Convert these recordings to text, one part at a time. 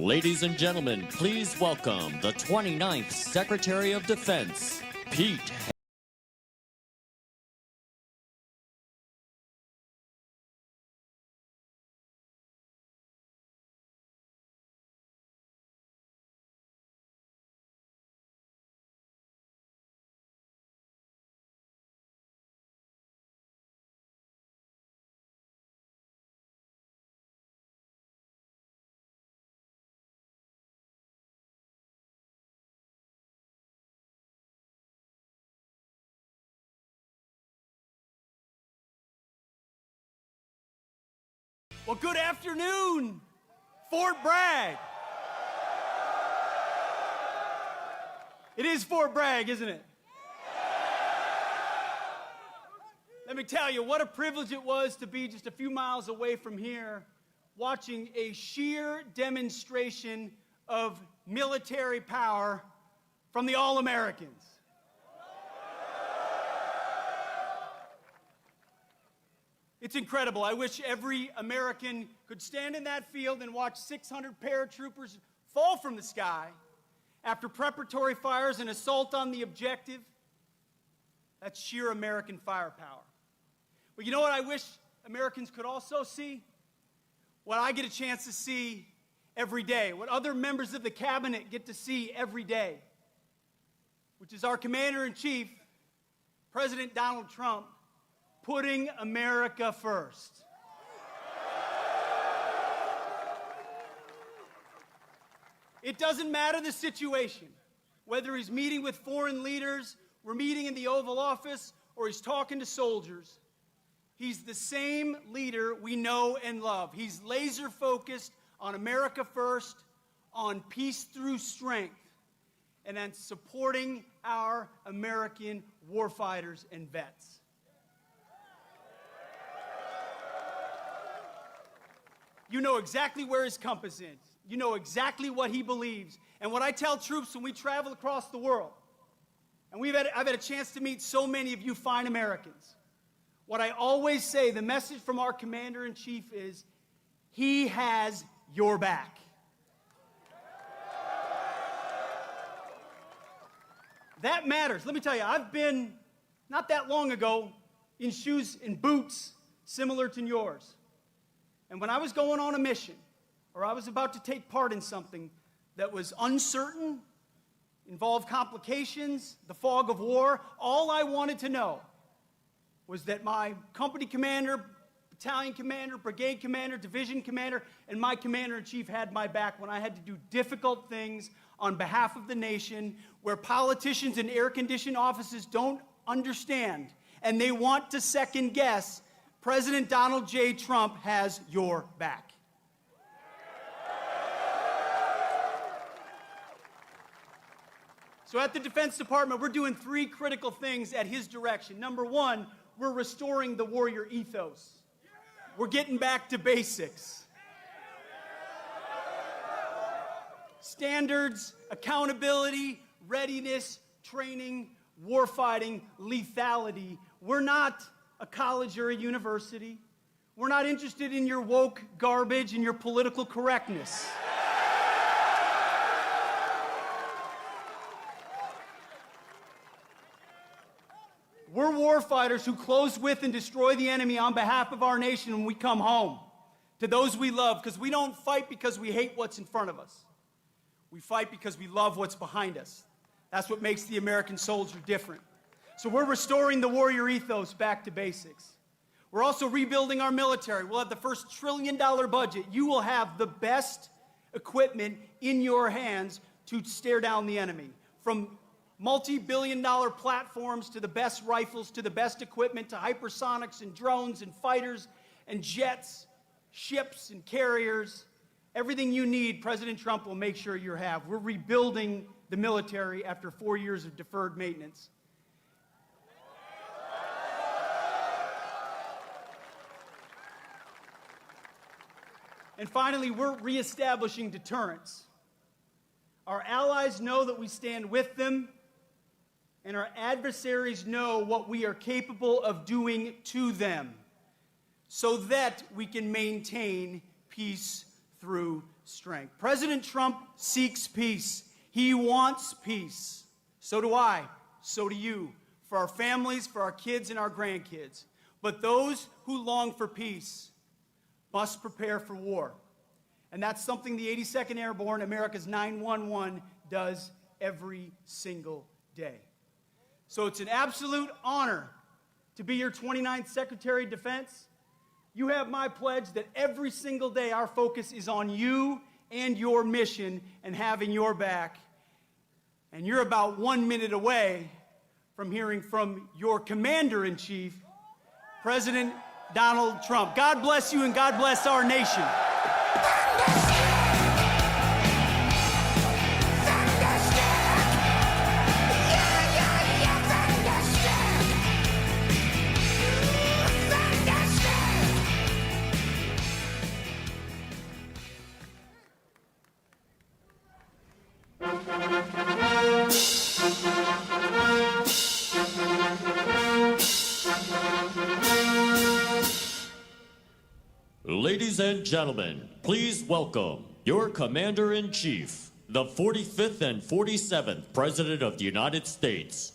Ladies and gentlemen, please welcome the 29th Secretary of Defense, Pete. Well, good afternoon, Fort Bragg. It is Fort Bragg, isn't it? Let me tell you, what a privilege it was to be just a few miles away from here, watching a sheer demonstration of military power from the All-Americans. It's incredible. I wish every American could stand in that field and watch 600 paratroopers fall from the sky after preparatory fires and assault on the objective. That's sheer American firepower. But you know what I wish Americans could also see? What I get a chance to see every day, what other members of the cabinet get to see every day, which is our Commander-in-Chief, President Donald Trump, putting America first. It doesn't matter the situation, whether he's meeting with foreign leaders, we're meeting in the Oval Office, or he's talking to soldiers. He's the same leader we know and love. He's laser focused on America first, on peace through strength, and on supporting our American warfighters and vets. You know exactly where his compass is. You know exactly what he believes. And what I tell troops when we travel across the world, and I've had a chance to meet so many of you fine Americans, what I always say, the message from our Commander-in-Chief is, he has your back. That matters. Let me tell you, I've been, not that long ago, in shoes and boots similar to yours. And when I was going on a mission, or I was about to take part in something that was uncertain, involved complications, the fog of war, all I wanted to know was that my company commander, battalion commander, brigade commander, division commander, and my commander-in-chief had my back when I had to do difficult things on behalf of the nation, where politicians in air-conditioned offices don't understand, and they want to second-guess. President Donald J. Trump has your back. So at the Defense Department, we're doing three critical things at his direction. Number one, we're restoring the warrior ethos. We're getting back to basics. Standards, accountability, readiness, training, warfighting, lethality. We're not a college or a university. We're not interested in your woke garbage and your political correctness. We're warfighters who close with and destroy the enemy on behalf of our nation when we come home to those we love, because we don't fight because we hate what's in front of us. We fight because we love what's behind us. That's what makes the American soldier different. So we're restoring the warrior ethos back to basics. We're also rebuilding our military. We'll have the first $1 trillion budget. You will have the best equipment in your hands to stare down the enemy. From multi-billion-dollar platforms to the best rifles to the best equipment to hypersonics and drones and fighters and jets, ships and carriers. Everything you need, President Trump will make sure you have. We're rebuilding the military after 4 years of deferred maintenance. And finally, we're reestablishing deterrence. Our allies know that we stand with them, and our adversaries know what we are capable of doing to them, so that we can maintain peace through strength. President Trump seeks peace. He wants peace. So do I. So do you. For our families, for our kids and our grandkids. But those who long for peace must prepare for war. And that's something the 82nd Airborne, America's 911, does every single day. So it's an absolute honor to be your 29th Secretary of Defense. You have my pledge that every single day our focus is on you and your mission and having your back. And you're about 1 minute away from hearing from your Commander-in-Chief, President Donald Trump. God bless you and God bless our nation. Ladies and gentlemen, please welcome your Commander-in-Chief, the 45th and 47th President of the United States,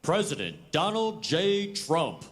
President Donald J. Trump.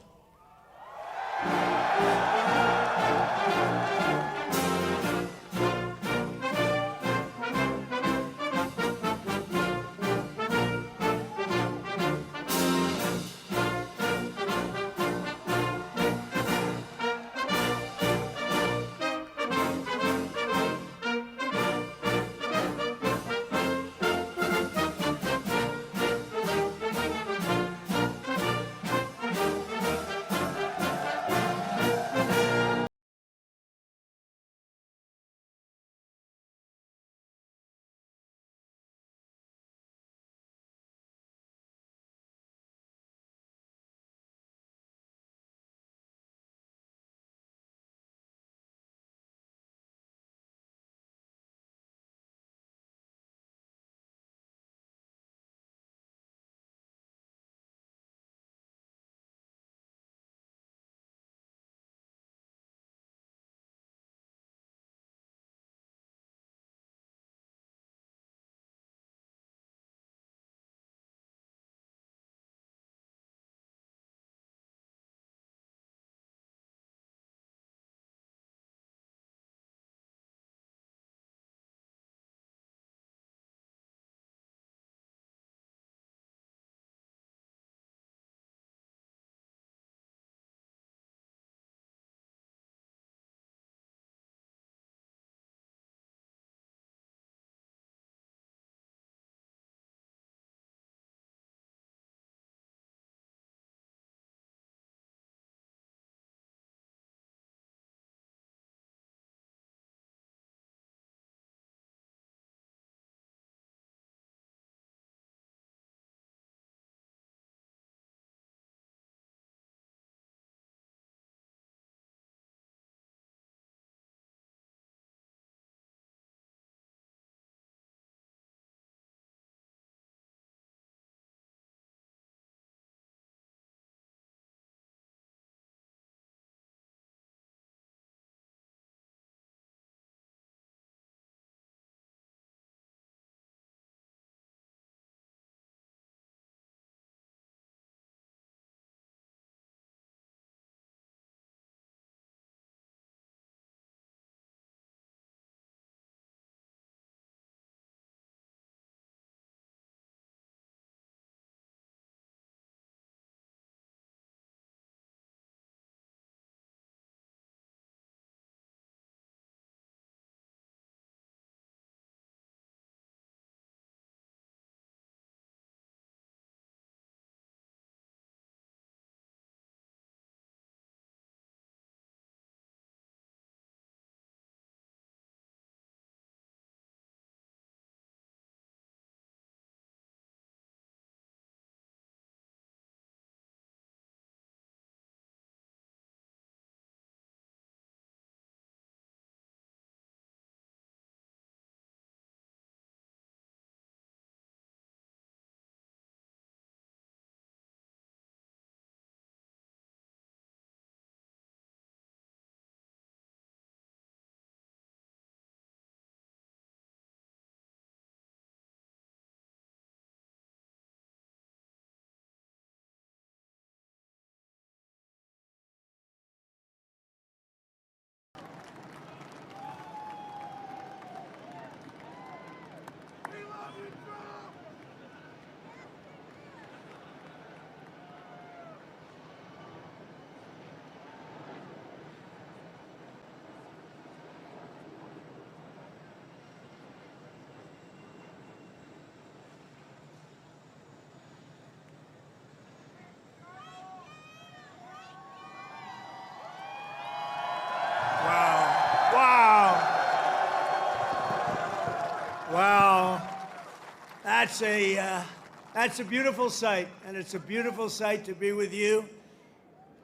That's a beautiful sight, and it's a beautiful sight to be with you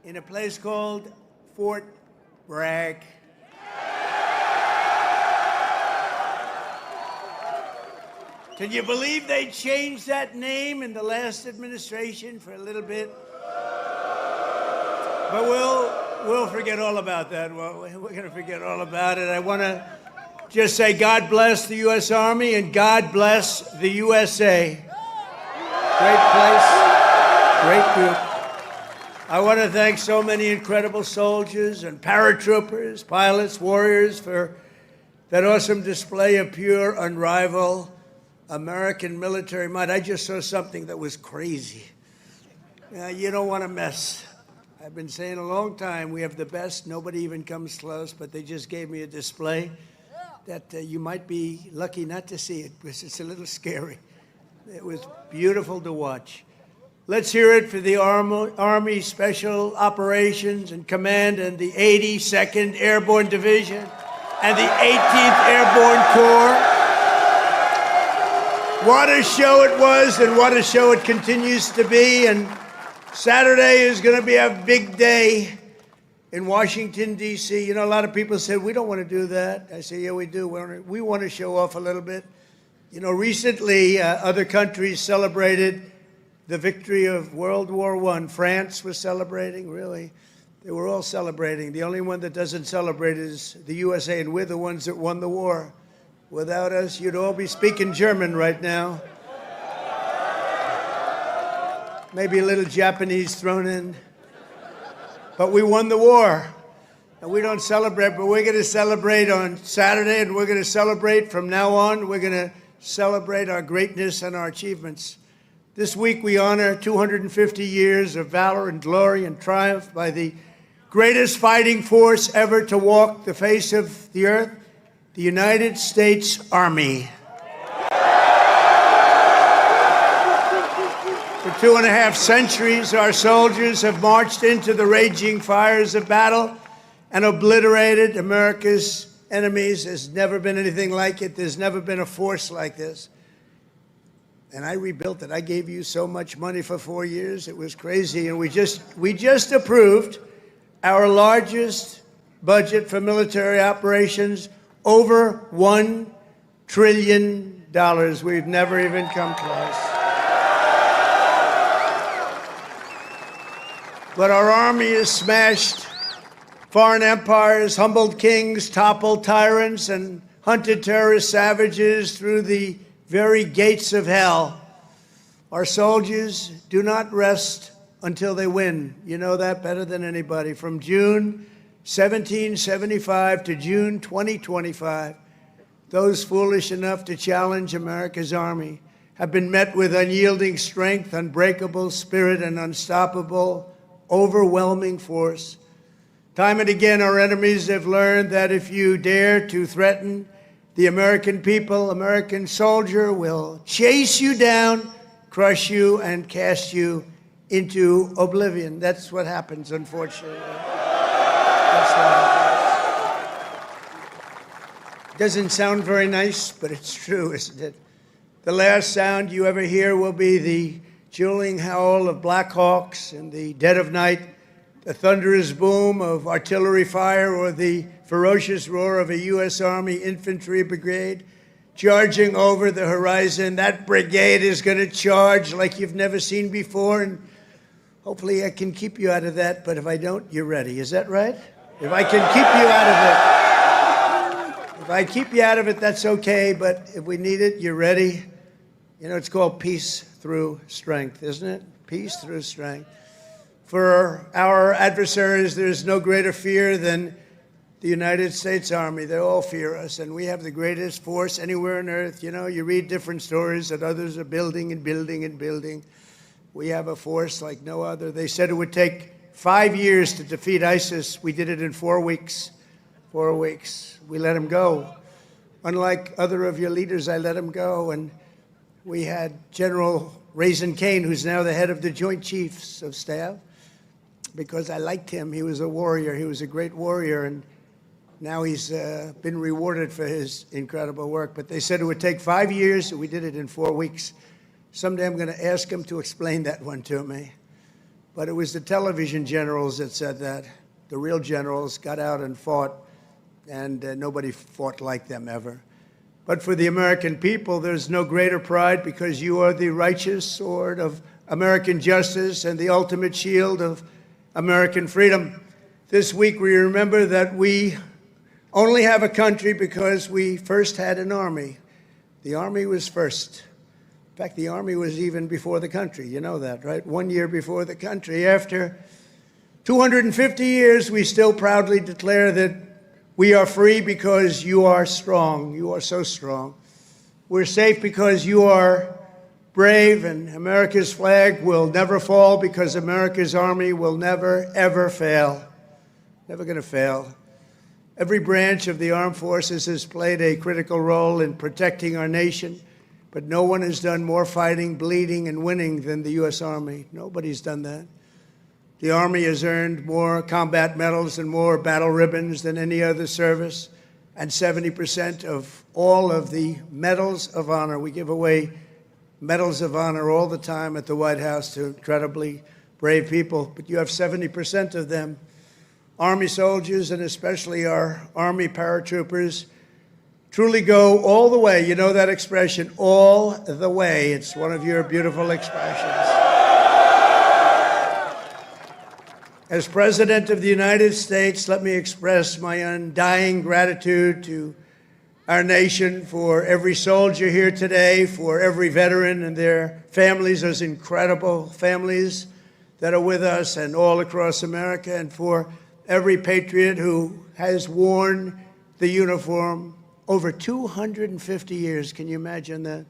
in a place called Fort Bragg. Can you believe they changed that name in the last administration for a little bit? But we'll forget all about that. We're going to forget all about it. I want to just say God bless the U.S. Army and God bless the USA. Great place, great group. I want to thank so many incredible soldiers and paratroopers, pilots, warriors for that awesome display of pure, unrivaled American military might. I just saw something that was crazy. You don't want to mess. I've been saying a long time, we have the best. Nobody even comes close, but they just gave me a display that you might be lucky not to see it because it's a little scary. It was beautiful to watch. Let's hear it for the Army Special Operations and Command and the 82nd Airborne Division and the 18th Airborne Corps. What a show it was and what a show it continues to be. And Saturday is going to be a big day in Washington, D.C. You know, a lot of people said, we don't want to do that. I say, yeah, we do. We want to show off a little bit. You know, recently, other countries celebrated the victory of World War I. France was celebrating, really. They were all celebrating. The only one that doesn't celebrate is the USA, and we're the ones that won the war. Without us, you'd all be speaking German right now. Maybe a little Japanese thrown in. But we won the war. And we don't celebrate, but we're going to celebrate on Saturday, and we're going to celebrate from now on. We're going to celebrate our greatness and our achievements. This week we honor 250 years of valor and glory and triumph by the greatest fighting force ever to walk the face of the earth, the United States Army. For 2.5 centuries, our soldiers have marched into the raging fires of battle and obliterated America's enemies. There's never been anything like it. There's never been a force like this. And I rebuilt it. I gave you so much money for 4 years. It was crazy. And we just approved our largest budget for military operations, over $1 trillion. We've never even come close. But our army has smashed foreign empires, humbled kings, toppled tyrants, and hunted terrorist savages through the very gates of hell. Our soldiers do not rest until they win. You know that better than anybody. From June 1775 to June 2025, those foolish enough to challenge America's army have been met with unyielding strength, unbreakable spirit, and unstoppable, overwhelming force. Time and again, our enemies have learned that if you dare to threaten the American people, American soldier will chase you down, crush you, and cast you into oblivion. That's what happens, unfortunately. That's what happens. Doesn't sound very nice, but it's true, isn't it? The last sound you ever hear will be the dueling howl of Black Hawks in the dead of night, the thunderous boom of artillery fire, or the ferocious roar of a U.S. Army infantry brigade charging over the horizon. That brigade is going to charge like you've never seen before, and hopefully I can keep you out of that, but if I don't, you're ready. Is that right? If I can keep you out of it. If I keep you out of it, that's okay, but if we need it, you're ready. You know, it's called peace through strength, isn't it? Peace through strength. For our adversaries, there's no greater fear than the United States Army. They all fear us, and we have the greatest force anywhere on earth. You know, you read different stories that others are building and building and building. We have a force like no other. They said it would take 5 years to defeat ISIS. We did it in 4 weeks. 4 weeks. We let them go. Unlike other of your leaders, I let them go, and we had General Raisin Kane, who's now the head of the Joint Chiefs of Staff, because I liked him. He was a warrior. He was a great warrior, and now he's been rewarded for his incredible work. But they said it would take 5 years. We did it in 4 weeks. Someday I'm going to ask him to explain that one to me. But it was the television generals that said that. The real generals got out and fought, and nobody fought like them ever. But for the American people, there's no greater pride because you are the righteous sword of American justice and the ultimate shield of American freedom. This week we remember that we only have a country because we first had an army. The army was first. In fact, the army was even before the country. You know that, right? 1 year before the country. After 250 years, we still proudly declare that we are free because you are strong. You are so strong. We're safe because you are brave, and America's flag will never fall because America's army will never, ever fail. Never going to fail. Every branch of the armed forces has played a critical role in protecting our nation, but no one has done more fighting, bleeding, and winning than the U.S. Army. Nobody's done that. The Army has earned more combat medals and more battle ribbons than any other service, and 70% of all of the medals of honor. We give away medals of honor all the time at the White House to incredibly brave people, but you have 70% of them. Army soldiers, and especially our Army paratroopers, truly go all the way. You know that expression, all the way. It's one of your beautiful expressions. As President of the United States, let me express my undying gratitude to our nation for every soldier here today, for every veteran and their families, those incredible families that are with us and all across America, and for every patriot who has worn the uniform over 250 years. Can you imagine that?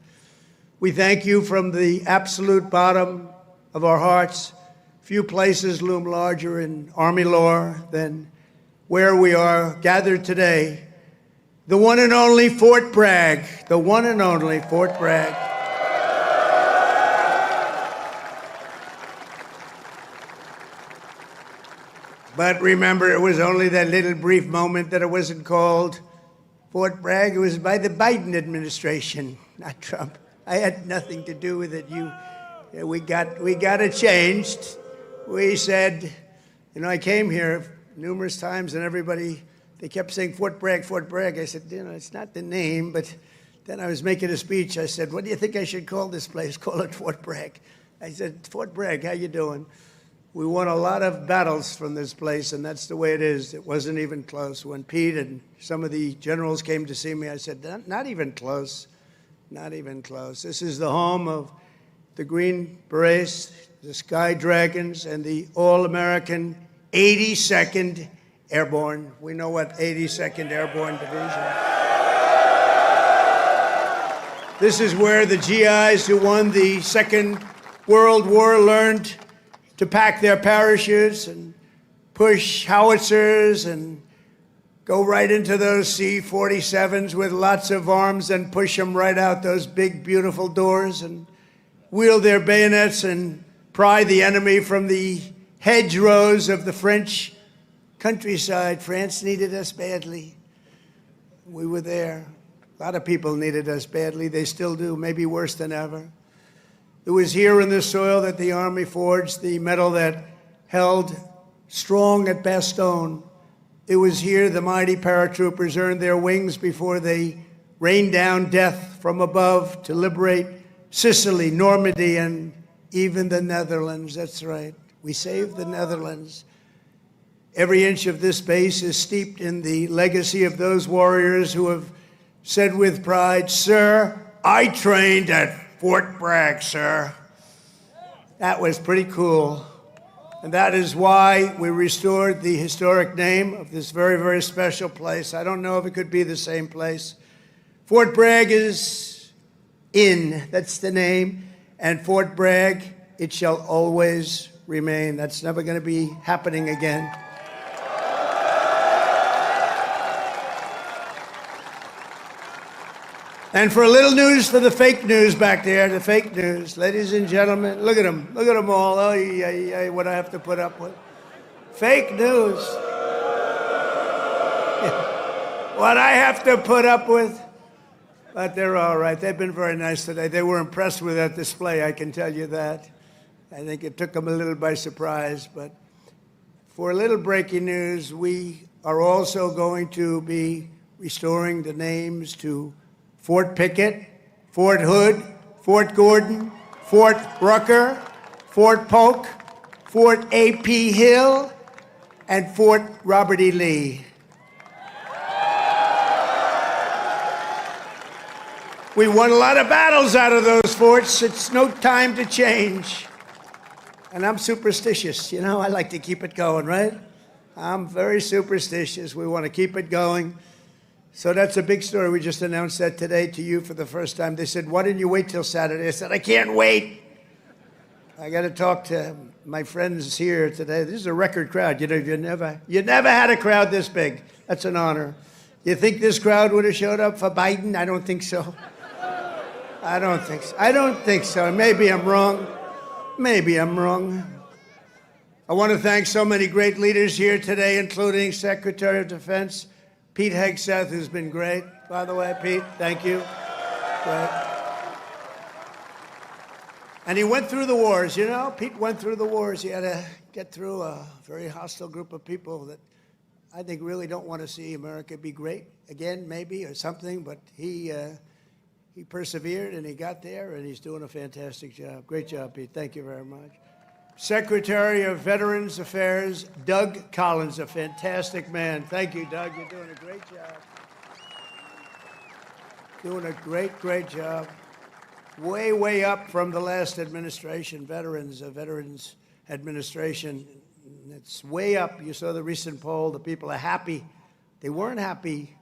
We thank you from the absolute bottom of our hearts. Few places loom larger in Army lore than where we are gathered today. The one and only Fort Bragg. The one and only Fort Bragg. But remember, it was only that little brief moment that it wasn't called Fort Bragg. It was by the Biden administration, not Trump. I had nothing to do with it. We got it changed. We said, you know, I came here numerous times and everybody, they kept saying Fort Bragg, Fort Bragg. I said, you know, it's not the name, but then I was making a speech. I said, what do you think I should call this place? Call it Fort Bragg. I said, Fort Bragg, how you doing? We won a lot of battles from this place, and that's the way it is. It wasn't even close. When Pete and some of the generals came to see me, I said, not even close, not even close. This is the home of the Green Berets, the Sky Dragons, and the all-American 82nd Airborne. We know what 82nd Airborne Division. This is where the GIs who won the Second World War learned to pack their parachutes and push howitzers and go right into those C-47s with lots of arms and push them right out those big, beautiful doors and wield their bayonets and pry the enemy from the hedgerows of the French countryside. France needed us badly. We were there. A lot of people needed us badly. They still do, maybe worse than ever. It was here in this soil that the Army forged the medal that held strong at Bastogne. It was here the mighty paratroopers earned their wings before they rained down death from above to liberate Sicily, Normandy, and even the Netherlands. That's right. We saved the Netherlands. Every inch of this base is steeped in the legacy of those warriors who have said with pride, "Sir, I trained at Fort Bragg, sir." That was pretty cool. And that is why we restored the historic name of this very, very special place. I don't know if it could be the same place. Fort Bragg is in, that's the name. And Fort Bragg, it shall always remain. That's never going to be happening again. And for a little news for the fake news back there, the fake news. Ladies and gentlemen, look at them. Look at them all. Oh, yeah, what I have to put up with. Fake news. What I have to put up with. But they're all right. They've been very nice today. They were impressed with that display, I can tell you that. I think it took them a little by surprise. But for a little breaking news, we are also going to be restoring the names to Fort Pickett, Fort Hood, Fort Gordon, Fort Rucker, Fort Polk, Fort A.P. Hill, and Fort Robert E. Lee. We won a lot of battles out of those forts. It's no time to change. And I'm superstitious. You know, I like to keep it going, right? I'm very superstitious. We want to keep it going. So that's a big story. We just announced that today to you for the first time. They said, why didn't you wait till Saturday? I said, I can't wait. I got to talk to my friends here today. This is a record crowd. You know, you never had a crowd this big. That's an honor. You think this crowd would have showed up for Biden? I don't think so. I don't think so. I don't think so. Maybe I'm wrong. Maybe I'm wrong. I want to thank so many great leaders here today, including Secretary of Defense Pete Hegseth, who's been great. By the way, Pete, thank you. Great. And he went through the wars, you know? Pete went through the wars. He had to get through a very hostile group of people that I think really don't want to see America be great again, maybe, or something, but he persevered and he got there and he's doing a fantastic job. Great job, Pete. Thank you very much. Secretary of Veterans Affairs, Doug Collins, a fantastic man. Thank you, Doug. You're doing a great job. Doing a great, great job. Way, way up from the last administration, Veterans Administration. It's way up. You saw the recent poll. The people are happy. They weren't happy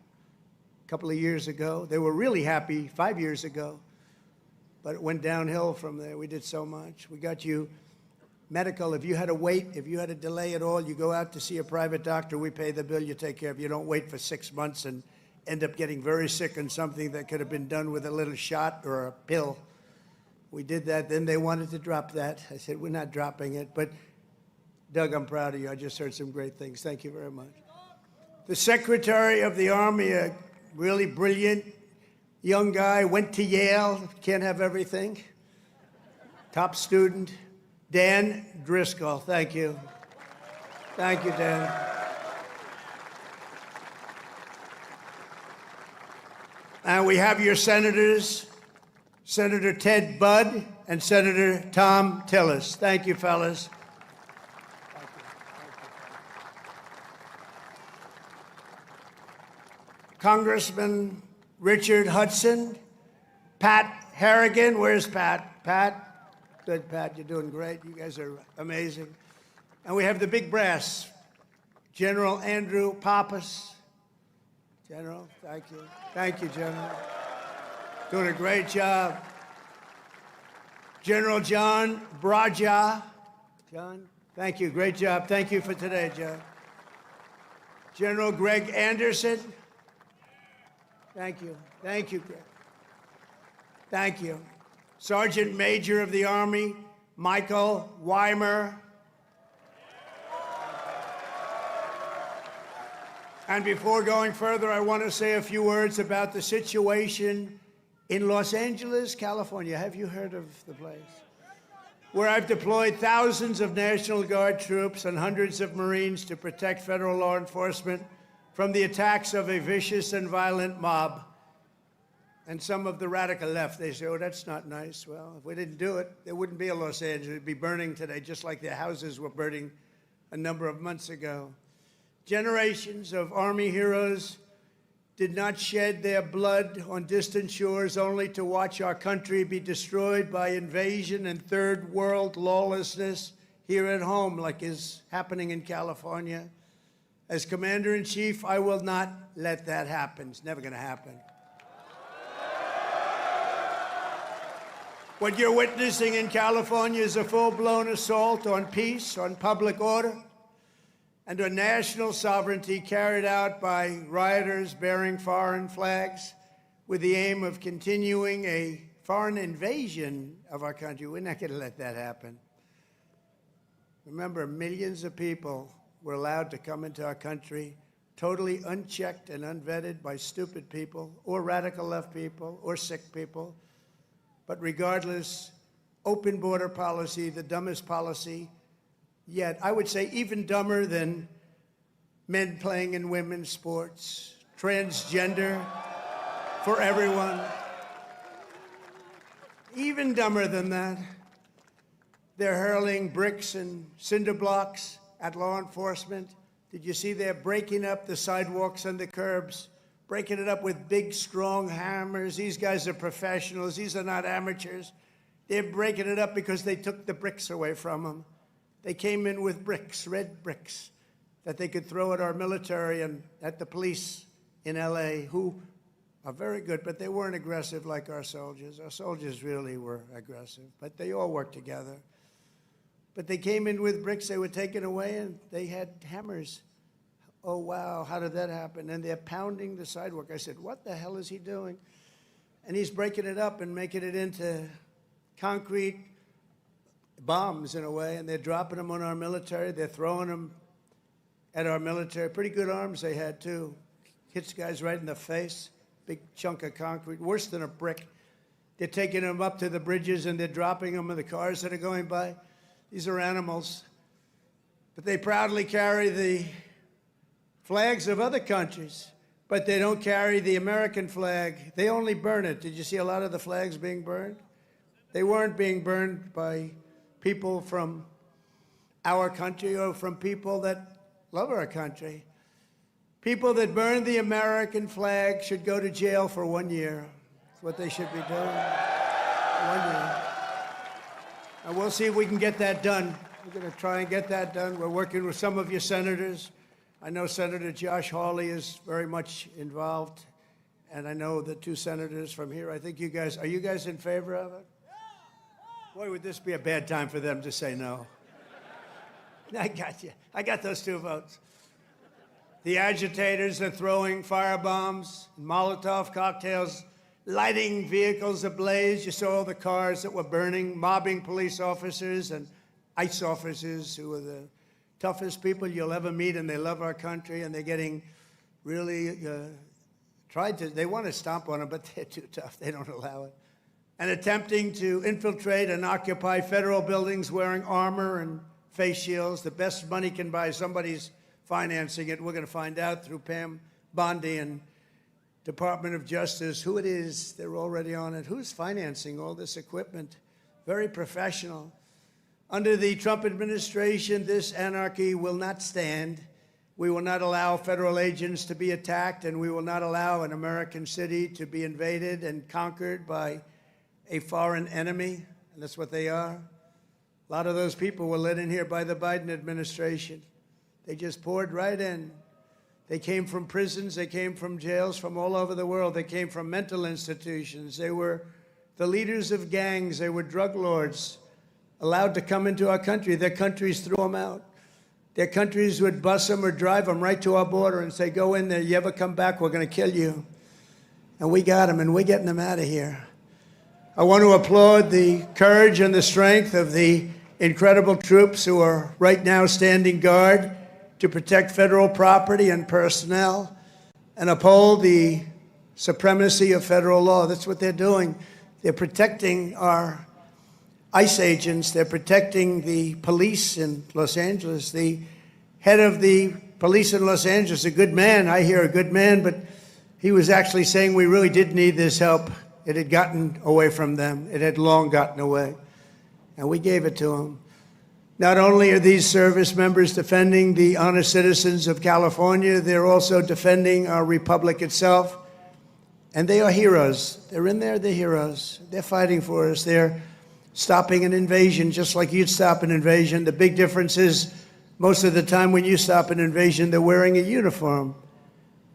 a couple of years ago. They were really happy 5 years ago. But it went downhill from there. We did so much. We got you medical. If you had to wait, if you had a delay at all, you go out to see a private doctor. We pay the bill. You take care of it. You don't wait for 6 months and end up getting very sick on something that could have been done with a little shot or a pill. We did that. Then they wanted to drop that. I said, we're not dropping it. But Doug, I'm proud of you. I just heard some great things. Thank you very much. The Secretary of the Army, a really brilliant young guy, went to Yale. Can't have everything. Top student, Dan Driscoll. Thank you. Thank you, Dan. And we have your senators, Senator Ted Budd and Senator Tom Tillis. Thank you, fellas. Congressman Richard Hudson, Pat Harrigan. Where's Pat? Pat? Good, Pat. You're doing great. You guys are amazing. And we have the big brass, General Andrew Pappas. General, thank you. Thank you, General. Doing a great job. General John Braja. John, thank you. Great job. Thank you for today, John. General Greg Anderson. Thank you. Thank you, Greg. Thank you. Sergeant Major of the Army, Michael Weimer. And before going further, I want to say a few words about the situation in Los Angeles, California. Have you heard of the place? Where I've deployed thousands of National Guard troops and hundreds of Marines to protect federal law enforcement from the attacks of a vicious and violent mob. And some of the radical left, they say, oh, that's not nice. Well, if we didn't do it, there wouldn't be a Los Angeles. It'd be burning today, just like their houses were burning a number of months ago. Generations of Army heroes did not shed their blood on distant shores only to watch our country be destroyed by invasion and third world lawlessness here at home, like is happening in California. As Commander-in-Chief, I will not let that happen. It's never going to happen. What you're witnessing in California is a full-blown assault on peace, on public order, and on national sovereignty carried out by rioters bearing foreign flags with the aim of continuing a foreign invasion of our country. We're not going to let that happen. Remember, millions of people were allowed to come into our country totally unchecked and unvetted by stupid people or radical left people or sick people. But regardless, open border policy, the dumbest policy yet. I would say even dumber than men playing in women's sports, transgender for everyone. Even dumber than that. They're hurling bricks and cinder blocks at law enforcement. Did you see they're breaking up the sidewalks and the curbs, breaking it up with big, strong hammers? These guys are professionals. These are not amateurs. They're breaking it up because they took the bricks away from them. They came in with bricks, red bricks, that they could throw at our military and at the police in LA, who are very good, but they weren't aggressive like our soldiers. Our soldiers really were aggressive, but they all worked together. But they came in with bricks, they were taken away, and they had hammers. Oh, wow, how did that happen? And they're pounding the sidewalk. I said, what the hell is he doing? And he's breaking it up and making it into concrete bombs in a way, and they're dropping them on our military. They're throwing them at our military. Pretty good arms they had, too. Hits guys right in the face. Big chunk of concrete, worse than a brick. They're taking them up to the bridges, and they're dropping them in the cars that are going by. These are animals. But they proudly carry the flags of other countries, but they don't carry the American flag. They only burn it. Did you see a lot of the flags being burned? They weren't being burned by people from our country or from people that love our country. People that burn the American flag should go to jail for 1 year. That's what they should be doing. 1 year. And we'll see if we can get that done. We're going to try and get that done. We're working with some of your senators. I know Senator Josh Hawley is very much involved. And I know the two senators from here. I think you guys, are you guys in favor of it? Boy, would this be a bad time for them to say no. I got you. I got those 2 votes. The agitators are throwing firebombs, Molotov cocktails, lighting vehicles ablaze. You saw all the cars that were burning, mobbing police officers and ICE officers who are the toughest people you'll ever meet, and they love our country, and they're getting really they want to stomp on them, but they're too tough. They don't allow it. And attempting to infiltrate and occupy federal buildings wearing armor and face shields. The best money can buy, somebody's financing it. We're going to find out through Pam Bondi and Department of Justice who it is. They're already on it. Who's financing all this equipment? Very professional. Under the Trump administration, this anarchy will not stand. We will not allow federal agents to be attacked, and we will not allow an American city to be invaded and conquered by a foreign enemy, and that's what they are. A lot of those people were let in here by the Biden administration. They just poured right in. They came from prisons, they came from jails from all over the world. They came from mental institutions. They were the leaders of gangs. They were drug lords allowed to come into our country. Their countries threw them out. Their countries would bus them or drive them right to our border and say, go in there, you ever come back, we're going to kill you. And we got them, and we're getting them out of here. I want to applaud the courage and the strength of the incredible troops who are right now standing guard to protect federal property and personnel and uphold the supremacy of federal law. That's what they're doing. They're protecting our ICE agents. They're protecting the police in Los Angeles. The head of the police in Los Angeles, a good man, I hear a good man, but he was actually saying we really did need this help. It had gotten away from them. It had long gotten away. And we gave it to them. Not only are these service members defending the honest citizens of California, they're also defending our republic itself. And they are heroes. They're in there, they're heroes. They're fighting for us. They're stopping an invasion just like you'd stop an invasion. The big difference is most of the time when you stop an invasion, they're wearing a uniform.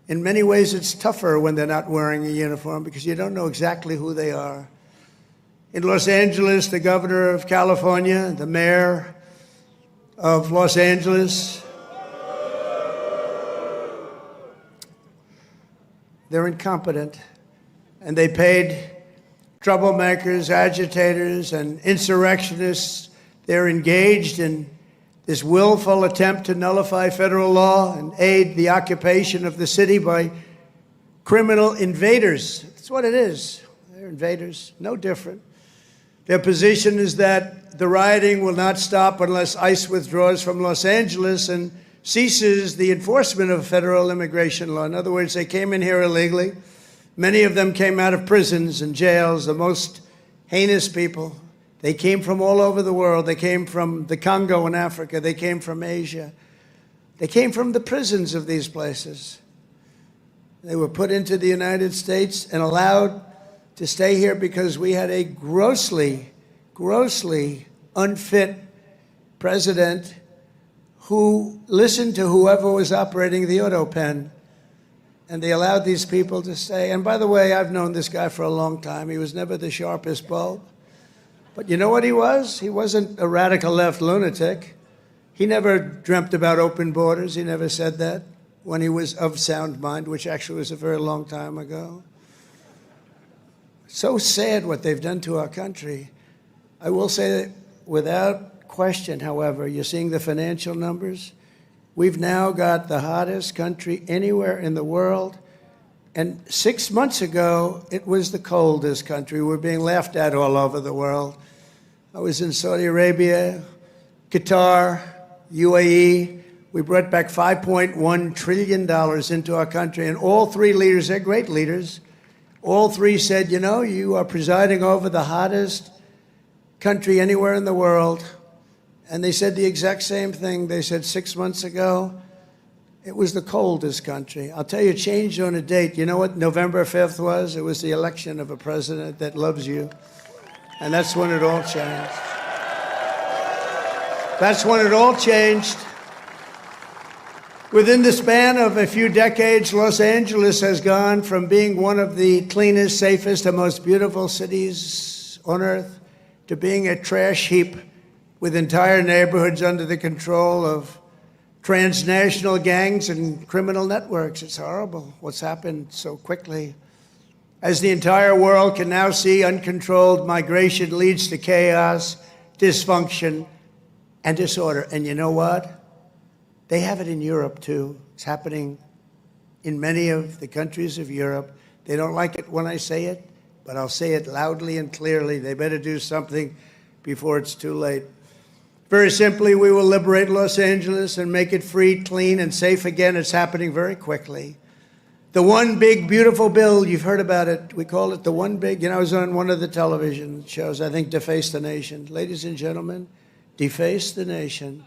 In many ways, it's tougher when they're not wearing a uniform because you don't know exactly who they are. In Los Angeles, the governor of California, the mayor of Los Angeles, they're incompetent, and they paid troublemakers, agitators, and insurrectionists. They're engaged in this willful attempt to nullify federal law and aid the occupation of the city by criminal invaders. That's what it is. They're invaders, no different. Their position is that the rioting will not stop unless ICE withdraws from Los Angeles and ceases the enforcement of federal immigration law. In other words, they came in here illegally. Many of them came out of prisons and jails, the most heinous people. They came from all over the world. They came from the Congo in Africa. They came from Asia. They came from the prisons of these places. They were put into the United States and allowed to stay here because we had a grossly, grossly unfit president who listened to whoever was operating the auto pen. And they allowed these people to stay. And by the way, I've known this guy for a long time. He was never the sharpest bulb. But you know what he was? He wasn't a radical left lunatic. He never dreamt about open borders. He never said that when he was of sound mind, which actually was a very long time ago. So sad what they've done to our country. I will say that without question, however, you're seeing the financial numbers. We've now got the hottest country anywhere in the world. And 6 months ago, it was the coldest country. We're being laughed at all over the world. I was in Saudi Arabia, Qatar, UAE. We brought back $5.1 trillion into our country. And all three leaders, they're great leaders, all three said, you know, you are presiding over the hottest country anywhere in the world. And they said the exact same thing. They said 6 months ago, it was the coldest country. I'll tell you, it changed on a date. You know what November 5th was? It was the election of a president that loves you. And that's when it all changed. That's when it all changed. Within the span of a few decades, Los Angeles has gone from being one of the cleanest, safest, and most beautiful cities on earth to being a trash heap with entire neighborhoods under the control of transnational gangs and criminal networks. It's horrible what's happened so quickly. As the entire world can now see, uncontrolled migration leads to chaos, dysfunction, and disorder. And you know what? They have it in Europe, too. It's happening in many of the countries of Europe. They don't like it when I say it, but I'll say it loudly and clearly. They better do something before it's too late. Very simply, we will liberate Los Angeles and make it free, clean, and safe again. It's happening very quickly. The one big, beautiful bill, you've heard about it. We call it the one big, I was on one of the television shows, I think Deface the Nation. Ladies and gentlemen, Deface the Nation.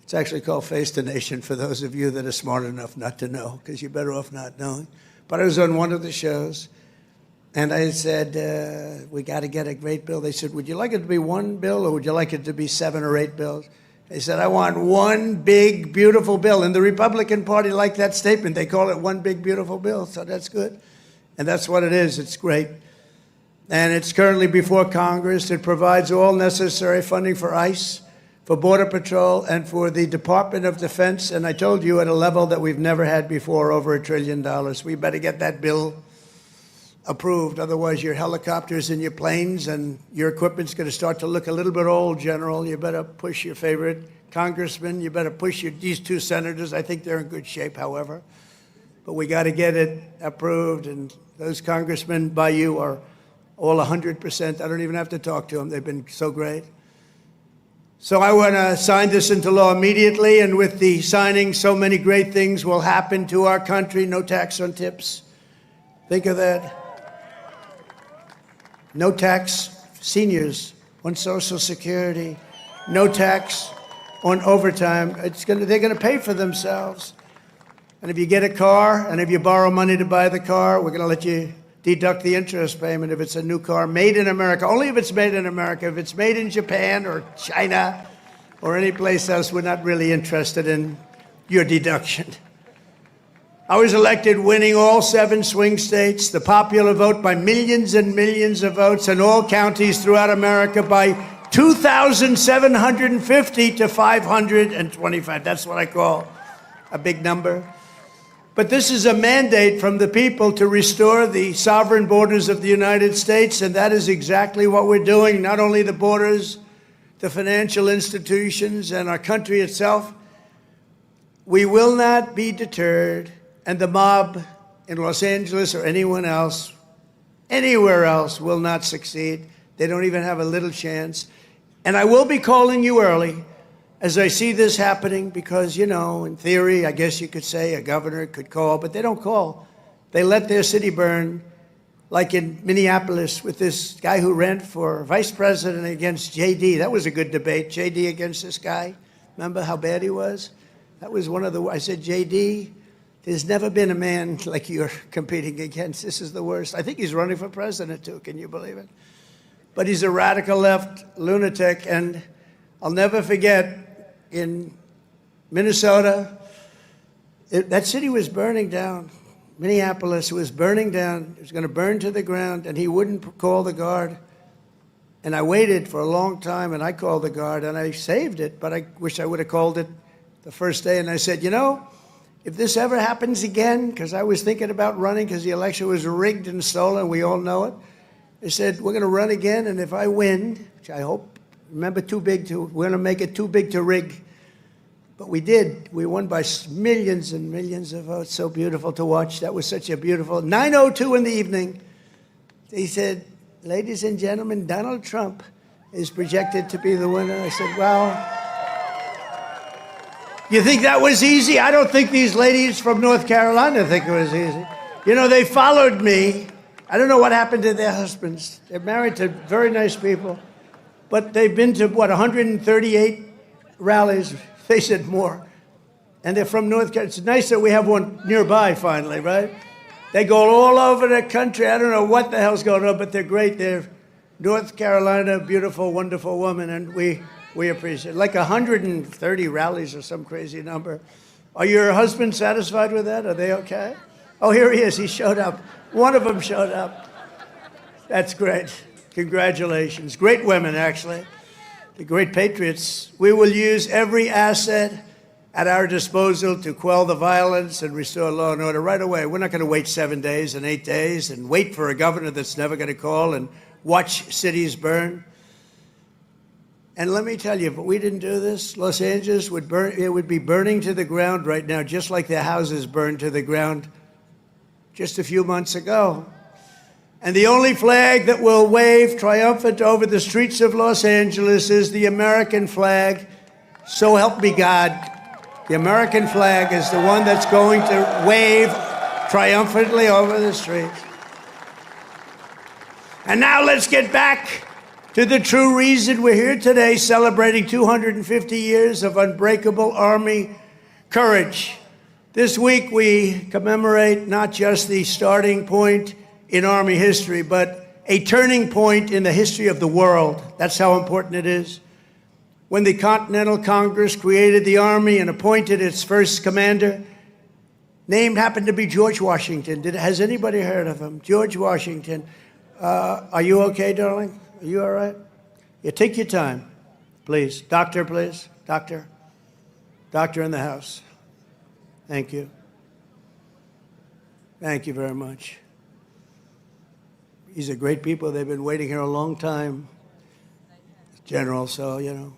It's actually called Face the Nation for those of you that are smart enough not to know, because you're better off not knowing. But I was on one of the shows, and I said, we got to get a great bill. They said, would you like it to be one bill, or would you like it to be 7 or 8 bills? They said, I want one big, beautiful bill. And the Republican Party liked that statement. They call it one big, beautiful bill, so that's good. And that's what it is. It's great. And it's currently before Congress. It provides all necessary funding for ICE, for Border Patrol, and for the Department of Defense. And I told you at a level that we've never had before, over $1 trillion. We better get that bill approved. Otherwise, your helicopters and your planes and your equipment's going to start to look a little bit old, General. You better push your favorite congressman. You better push these 2 senators. I think they're in good shape, however. But we got to get it approved. And those congressmen by you are all 100%. I don't even have to talk to them. They've been so great. So I want to sign this into law immediately. And with the signing, so many great things will happen to our country. No tax on tips. Think of that. No tax, seniors on Social Security. No tax on overtime. They're going to pay for themselves. And if you get a car, and if you borrow money to buy the car, we're going to let you deduct the interest payment if it's a new car made in America. Only if it's made in America. If it's made in Japan or China or any place else, we're not really interested in your deduction. I was elected winning all 7 swing states, the popular vote by millions and millions of votes, in all counties throughout America by 2,750 to 525. That's what I call a big number. But this is a mandate from the people to restore the sovereign borders of the United States, and that is exactly what we're doing. Not only the borders, the financial institutions, and our country itself, we will not be deterred, and the mob in Los Angeles or anyone else, anywhere else, will not succeed. They don't even have a little chance. And I will be calling you early as I see this happening because, you know, in theory, I guess you could say a governor could call, but they don't call. They let their city burn, like in Minneapolis with this guy who ran for vice president against J.D. That was a good debate, J.D. against this guy. Remember how bad he was? That was one of the, I said, J.D., there's never been a man like you're competing against. This is the worst. I think he's running for president, too. Can you believe it? But he's a radical left lunatic, and I'll never forget, in Minnesota, that city was burning down. Minneapolis was burning down. It was going to burn to the ground, and he wouldn't call the guard. And I waited for a long time, and I called the guard, and I saved it, but I wish I would have called it the first day. And I said, you know, if this ever happens again, because I was thinking about running because the election was rigged and stolen, we all know it. I said, we're going to run again, and if I win, which I hope, remember, we're going to make it too big to rig. But we did. We won by millions and millions of votes. So beautiful to watch. That was such a beautiful, 9:02 in the evening. They said, ladies and gentlemen, Donald Trump is projected to be the winner. I said, well, you think that was easy? I don't think these ladies from North Carolina think it was easy. You know, they followed me. I don't know what happened to their husbands. They're married to very nice people. But they've been to, 138 rallies. They said more. And they're from North Carolina. It's nice that we have one nearby finally, right? They go all over the country. I don't know what the hell's going on, but they're great. They're North Carolina, beautiful, wonderful women, and we appreciate it. Like 130 rallies or some crazy number. Are your husbands satisfied with that? Are they okay? Oh, here he is. He showed up. One of them showed up. That's great. Congratulations. Great women, actually. The great patriots. We will use every asset at our disposal to quell the violence and restore law and order right away. We're not going to wait 7 days and 8 days and wait for a governor that's never going to call and watch cities burn. And let me tell you, if we didn't do this, Los Angeles would burn. It would be burning to the ground right now, just like their houses burned to the ground just a few months ago. And the only flag that will wave triumphant over the streets of Los Angeles is the American flag. So help me God. The American flag is the one that's going to wave triumphantly over the streets. And now let's get back to the true reason we're here today, celebrating 250 years of unbreakable Army courage. This week we commemorate not just the starting point in Army history, but a turning point in the history of the world. That's how important it is. When the Continental Congress created the Army and appointed its first commander, named happened to be George Washington. Has anybody heard of him? George Washington. Are you okay, darling? Are you all right? Yeah, take your time, please. Doctor, please. Doctor. Doctor in the house. Thank you. Thank you very much. These are great people. They've been waiting here a long time, General, so, you know,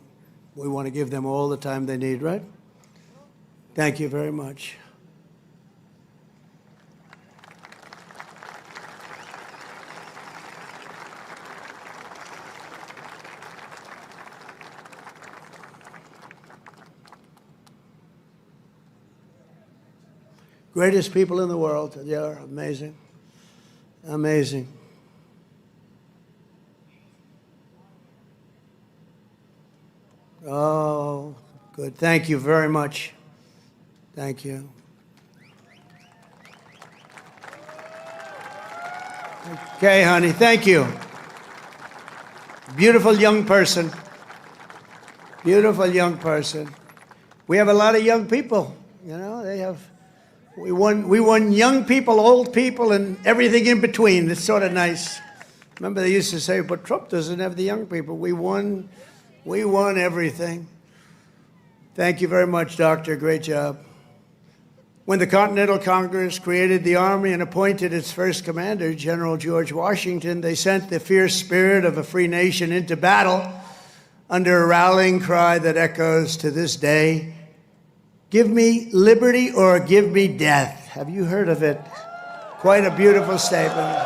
we want to give them all the time they need, right? Thank you very much. Greatest people in the world. They are amazing. Amazing. Oh, good. Thank you very much. Thank you. Okay, honey. Thank you. Beautiful young person. Beautiful young person. We have a lot of young people. You know, they have. We won young people, old people, and everything in between. It's sort of nice. Remember, they used to say, but Trump doesn't have the young people. We won everything. Thank you very much, Doctor. Great job. When the Continental Congress created the Army and appointed its first commander, General George Washington, they sent the fierce spirit of a free nation into battle under a rallying cry that echoes to this day, "Give me liberty or give me death." Have you heard of it? Quite a beautiful statement.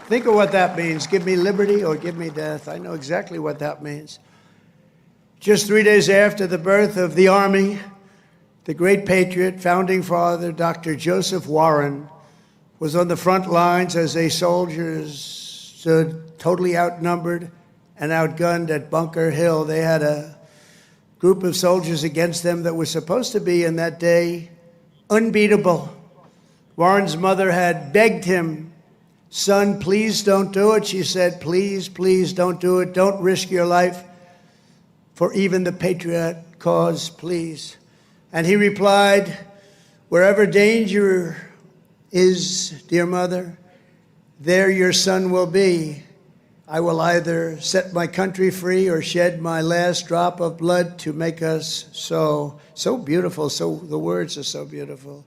Think of what that means. Give me liberty or give me death. I know exactly what that means. Just 3 days after the birth of the Army, the great patriot, founding father, Dr. Joseph Warren, was on the front lines as a soldiers stood totally outnumbered and outgunned at Bunker Hill. They had a group of soldiers against them that was supposed to be, in that day, unbeatable. Warren's mother had begged him, "Son, please don't do it." She said, "Please, please don't do it. Don't risk your life for even the patriot cause, please." And he replied, "Wherever danger is, dear mother, there your son will be. I will either set my country free or shed my last drop of blood to make us so." So beautiful. So the words are so beautiful.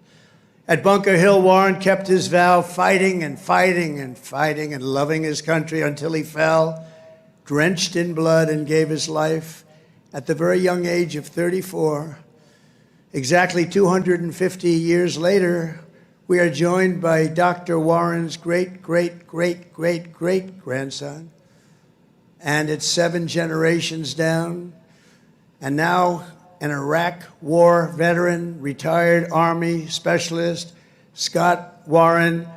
At Bunker Hill, Warren kept his vow, fighting and fighting and fighting and loving his country until he fell, drenched in blood, and gave his life at the very young age of 34. Exactly 250 years later, we are joined by Dr. Warren's great-great-great-great-great-grandson, and it's 7 generations down, and now an Iraq war veteran, retired Army specialist, Scott Warren,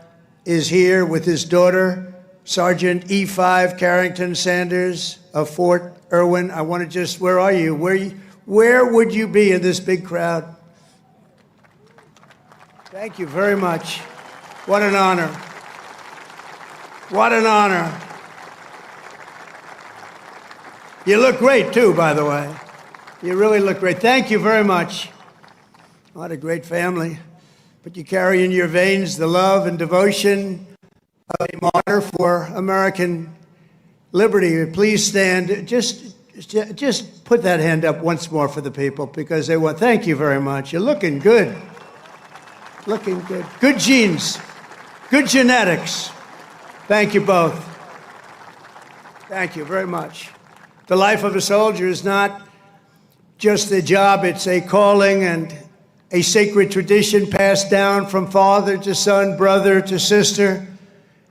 is here with his daughter, Sergeant E5 Carrington Sanders of Fort Irwin. I want to just, where are you? Where would you be in this big crowd? Thank you very much. What an honor. What an honor. You look great, too, by the way. You really look great. Thank you very much. What a great family. But you carry in your veins the love and devotion of a martyr for American liberty. Please stand. Just put that hand up once more for the people, because they want. Thank you very much. You're looking good. Looking good. Good genes. Good genetics. Thank you both. Thank you very much. The life of a soldier is not just a job, it's a calling and a sacred tradition passed down from father to son, brother to sister,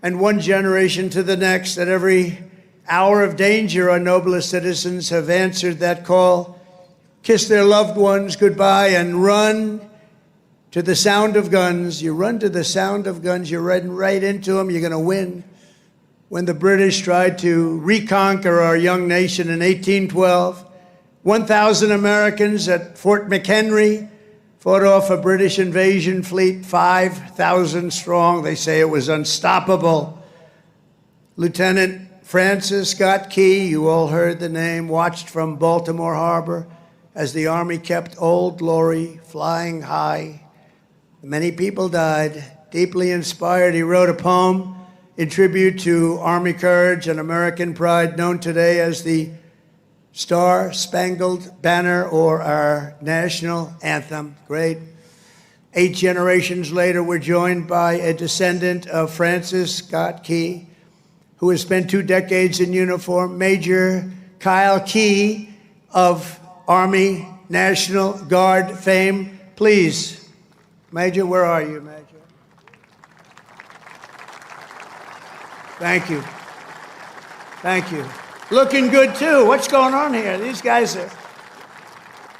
and one generation to the next. At every hour of danger, our noblest citizens have answered that call, kissed their loved ones goodbye, and run to the sound of guns. You run to the sound of guns, you're running right into them, you're going to win. When the British tried to reconquer our young nation in 1812, 1,000 Americans at Fort McHenry fought off a British invasion fleet, 5,000 strong. They say it was unstoppable. Lieutenant Francis Scott Key, you all heard the name, watched from Baltimore Harbor as the Army kept Old Glory flying high. Many people died. Deeply inspired, he wrote a poem in tribute to Army courage and American pride, known today as the Star-Spangled Banner, or our national anthem. Great. 8 generations later, we're joined by a descendant of Francis Scott Key, who has spent 2 decades in uniform, Major Kyle Key of Army National Guard fame. Please, Major, where are you, Major? Thank you. Thank you. Looking good, too. What's going on here? These guys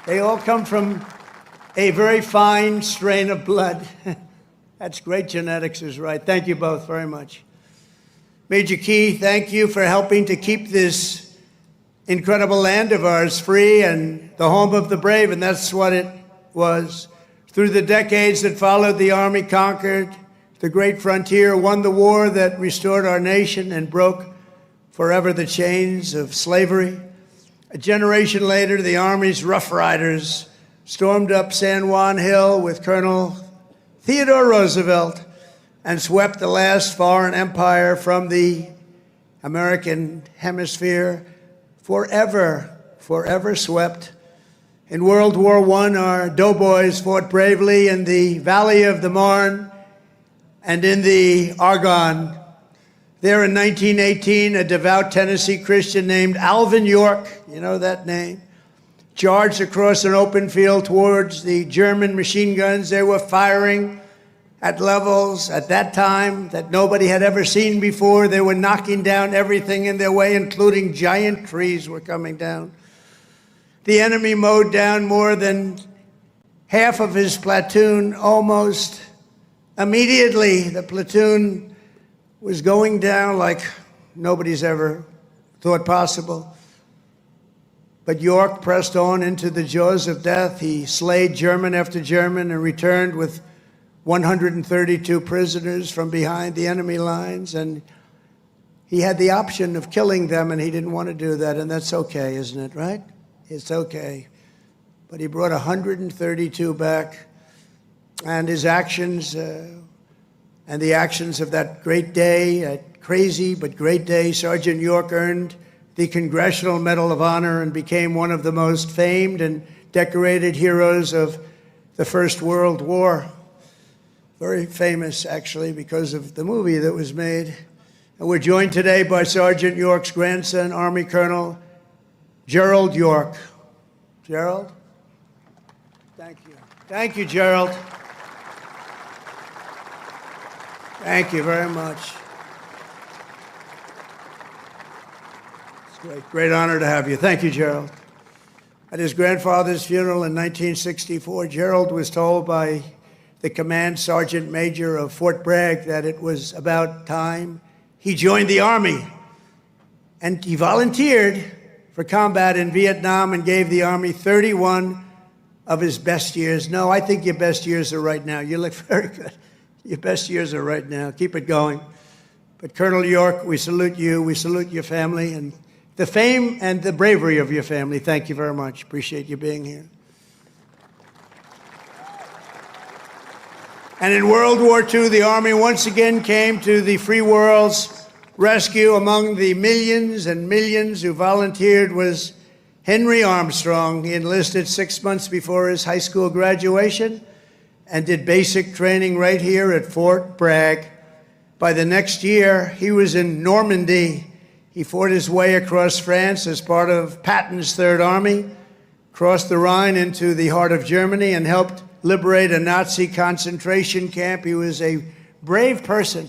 they all come from a very fine strain of blood. That's great genetics is right. Thank you both very much. Major Key, thank you for helping to keep this incredible land of ours free and the home of the brave, and that's what it was. Through the decades that followed, the Army conquered the great frontier, won the war that restored our nation and broke forever the chains of slavery. A generation later, the Army's Rough Riders stormed up San Juan Hill with Colonel Theodore Roosevelt and swept the last foreign empire from the American hemisphere, forever swept. In World War I, our doughboys fought bravely in the Valley of the Marne and in the Argonne. There in 1918, a devout Tennessee Christian named Alvin York, you know that name, charged across an open field towards the German machine guns. They were firing at levels at that time that nobody had ever seen before. They were knocking down everything in their way, including giant trees were coming down. The enemy mowed down more than half of his platoon almost immediately. The platoon was going down like nobody's ever thought possible. But York pressed on into the jaws of death. He slayed German after German and returned with 132 prisoners from behind the enemy lines. And he had the option of killing them, and he didn't want to do that. And that's okay, isn't it, right? It's okay. But he brought 132 back. And his actions and the actions of that great day, that crazy but great day, Sergeant York earned the Congressional Medal of Honor and became one of the most famed and decorated heroes of the First World War. Very famous, actually, because of the movie that was made. And we're joined today by Sergeant York's grandson, Army Colonel Gerald York. Gerald? Thank you. Thank you, Gerald. Thank you very much. It's great. Great honor to have you. Thank you, Gerald. At his grandfather's funeral in 1964, Gerald was told by the command sergeant major of Fort Bragg that it was about time he joined the Army. And he volunteered for combat in Vietnam and gave the Army 31 of his best years. No, I think your best years are right now. You look very good. Your best years are right now. Keep it going. But Colonel York, we salute you. We salute your family and the fame and the bravery of your family. Thank you very much. Appreciate you being here. And in World War II, the Army once again came to the free world's rescue. Among the millions and millions who volunteered was Henry Armstrong. He enlisted 6 months before his high school graduation and did basic training right here at Fort Bragg. By the next year, he was in Normandy. He fought his way across France as part of Patton's Third Army, crossed the Rhine into the heart of Germany, and helped liberate a Nazi concentration camp. He was a brave person.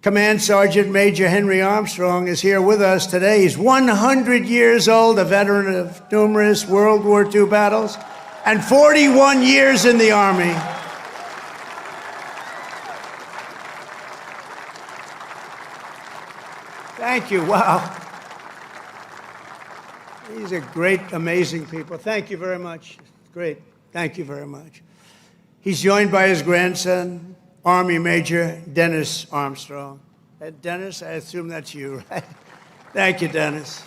Command Sergeant Major Henry Armstrong is here with us today. He's 100 years old, a veteran of numerous World War II battles, and 41 years in the Army. Thank you. Wow. These are great, amazing people. Thank you very much. Great. Thank you very much. He's joined by his grandson, Army Major Dennis Armstrong. Dennis, I assume that's you, right? Thank you, Dennis.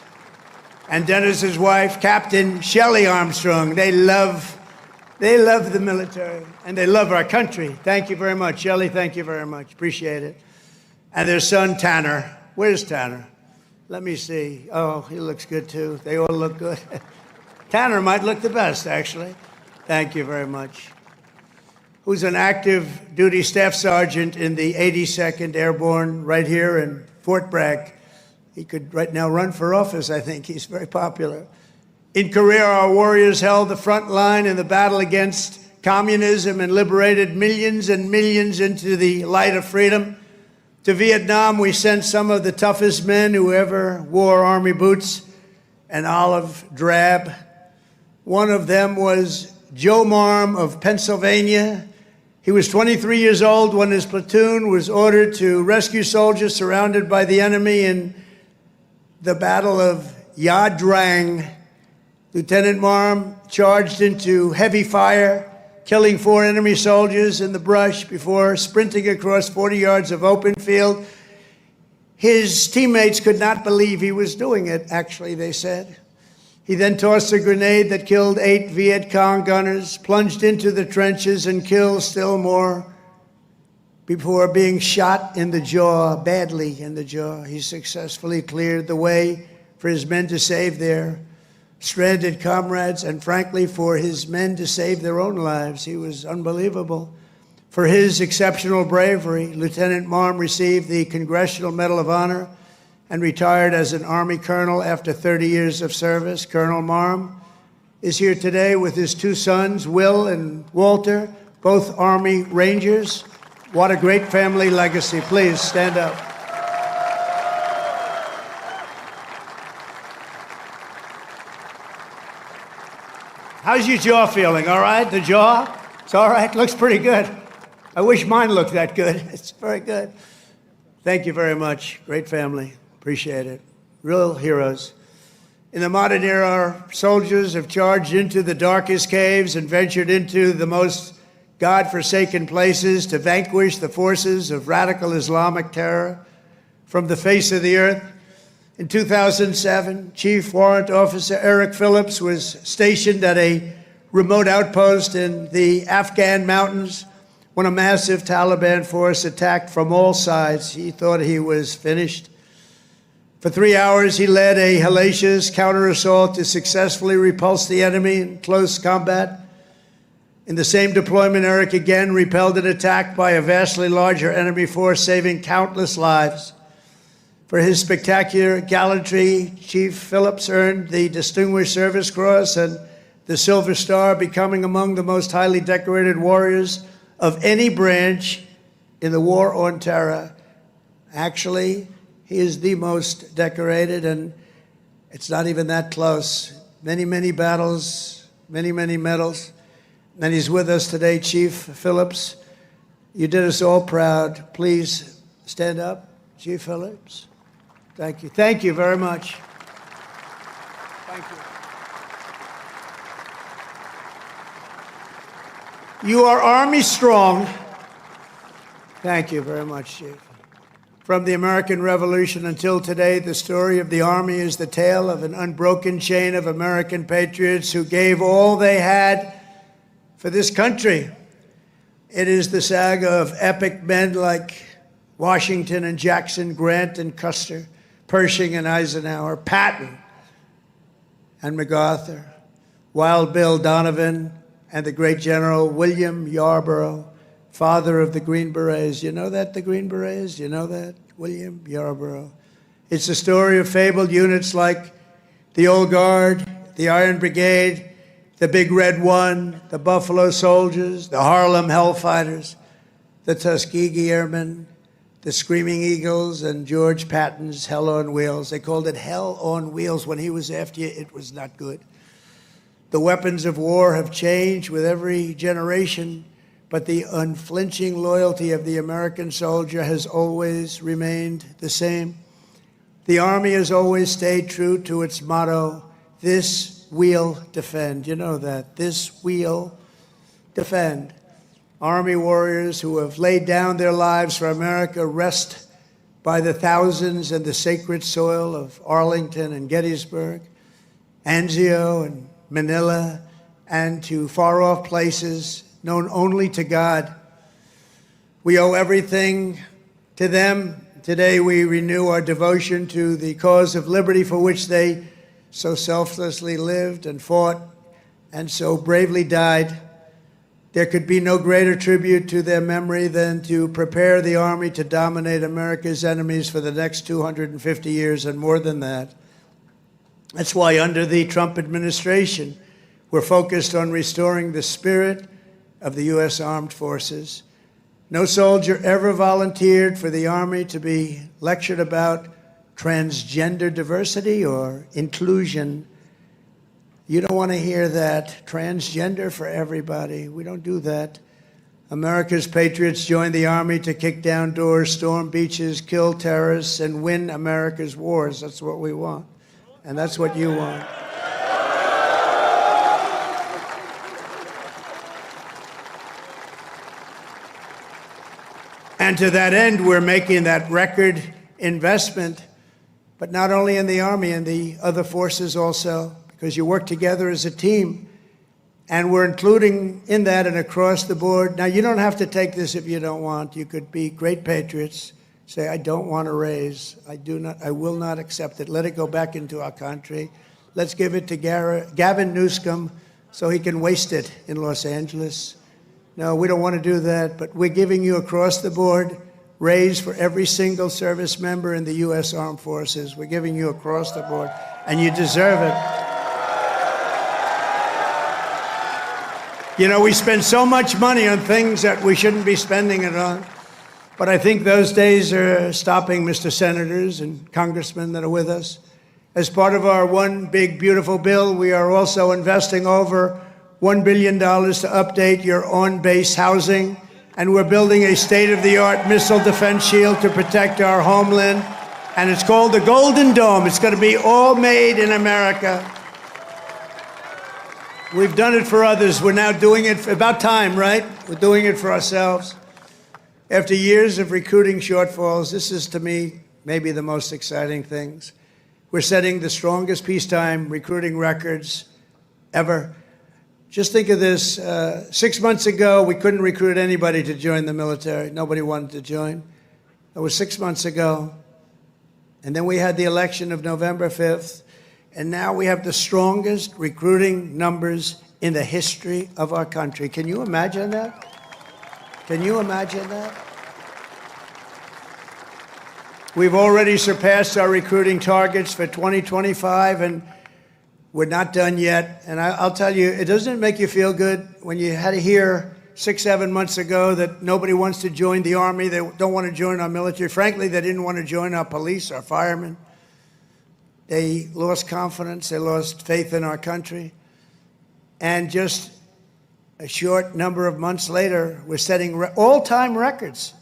And Dennis's wife, Captain Shelley Armstrong. They love the military, and they love our country. Thank you very much. Shelley, thank you very much. Appreciate it. And their son, Tanner. Where's Tanner? Let me see. Oh, he looks good, too. They all look good. Tanner might look the best, actually. Thank you very much. Who's an active duty staff sergeant in the 82nd Airborne right here in Fort Bragg. He could right now run for office, I think. He's very popular. In Korea, our warriors held the front line in the battle against communism and liberated millions and millions into the light of freedom. To Vietnam, we sent some of the toughest men who ever wore Army boots and olive drab. One of them was Joe Marm of Pennsylvania. He was 23 years old when his platoon was ordered to rescue soldiers surrounded by the enemy in the Battle of Ia Drang. Lieutenant Marm charged into heavy fire, killing 4 enemy soldiers in the brush before sprinting across 40 yards of open field. His teammates could not believe he was doing it, actually, they said. He then tossed a grenade that killed 8 Viet Cong gunners, plunged into the trenches and killed still more before being shot in the jaw, badly in the jaw. He successfully cleared the way for his men to save their stranded comrades and, frankly, for his men to save their own lives. He was unbelievable. For his exceptional bravery, Lieutenant Marm received the Congressional Medal of Honor and retired as an Army colonel after 30 years of service. Colonel Marm is here today with his two sons, Will and Walter, both Army Rangers. What a great family legacy. Please stand up. How's your jaw feeling? All right? The jaw? It's all right? Looks pretty good. I wish mine looked that good. It's very good. Thank you very much. Great family. Appreciate it. Real heroes. In the modern era, our soldiers have charged into the darkest caves and ventured into the most God-forsaken places to vanquish the forces of radical Islamic terror from the face of the earth. In 2007, Chief Warrant Officer Eric Phillips was stationed at a remote outpost in the Afghan mountains when a massive Taliban force attacked from all sides. He thought he was finished. For 3 hours, he led a hellacious counter-assault to successfully repulse the enemy in close combat. In the same deployment, Eric again repelled an attack by a vastly larger enemy force, saving countless lives. For his spectacular gallantry, Chief Phillips earned the Distinguished Service Cross and the Silver Star, becoming among the most highly decorated warriors of any branch in the war on terror. Actually, he is the most decorated, and it's not even that close. Many, many battles, many, many medals. And he's with us today, Chief Phillips. You did us all proud. Please stand up, Chief Phillips. Thank you. Thank you very much. Thank you. You are Army strong. Thank you very much, Chief. From the American Revolution until today, the story of the Army is the tale of an unbroken chain of American patriots who gave all they had for this country. It is the saga of epic men like Washington and Jackson, Grant and Custer, Pershing and Eisenhower, Patton and MacArthur, Wild Bill Donovan, and the great General William Yarborough, father of the Green Berets. You know that, the Green Berets? You know that? William Yarborough. It's the story of fabled units like the Old Guard, the Iron Brigade, the Big Red One, the Buffalo Soldiers, the Harlem Hellfighters, the Tuskegee Airmen, the Screaming Eagles, and George Patton's Hell on Wheels. They called it Hell on Wheels. When he was after you, it was not good. The weapons of war have changed with every generation, but the unflinching loyalty of the American soldier has always remained the same. The Army has always stayed true to its motto, "This we'll defend." You know that. This we'll defend. Army warriors who have laid down their lives for America rest by the thousands in the sacred soil of Arlington and Gettysburg, Anzio and Manila, and to far-off places known only to God. We owe everything to them. Today we renew our devotion to the cause of liberty for which they so selflessly lived and fought and so bravely died. There could be no greater tribute to their memory than to prepare the Army to dominate America's enemies for the next 250 years and more than that. That's why under the Trump administration, we're focused on restoring the spirit of the U.S. Armed Forces. No soldier ever volunteered for the Army to be lectured about transgender diversity or inclusion. You don't want to hear that. Transgender for everybody. We don't do that. America's patriots joined the Army to kick down doors, storm beaches, kill terrorists, and win America's wars. That's what we want. And that's what you want. And to that end, we're making that record investment, but not only in the Army, in the other forces also, because you work together as a team. And we're including in that and across the board. Now, you don't have to take this if you don't want. You could be great patriots. Say, I don't want to raise. I will not accept it. Let it go back into our country. Let's give it to Gavin Newsom so he can waste it in Los Angeles. No, we don't want to do that, but we're giving you across the board raise for every single service member in the U.S. Armed Forces. We're giving you across the board, and you deserve it. You know, we spend so much money on things that we shouldn't be spending it on. But I think those days are stopping, Mr. Senators and Congressmen that are with us. As part of our one big, beautiful bill, we are also investing over $1 billion to update your on-base housing. And we're building a state-of-the-art missile defense shield to protect our homeland. And it's called the Golden Dome. It's going to be all made in America. We've done it for others. We're now doing it about time, right? We're doing it for ourselves. After years of recruiting shortfalls, this is, to me, maybe the most exciting things. We're setting the strongest peacetime recruiting records ever. Just think of this. 6 months ago, we couldn't recruit anybody to join the military. Nobody wanted to join. That was 6 months ago. And then we had the election of November 5th. And now we have the strongest recruiting numbers in the history of our country. Can you imagine that? Can you imagine that? We've already surpassed our recruiting targets for 2025, and we're not done yet. And I'll tell you, it doesn't make you feel good when you had to hear 6, 7 months ago that nobody wants to join the Army, they don't want to join our military. Frankly, they didn't want to join our police, our firemen. They lost confidence, they lost faith in our country. And just a short number of months later, we're setting all-time records.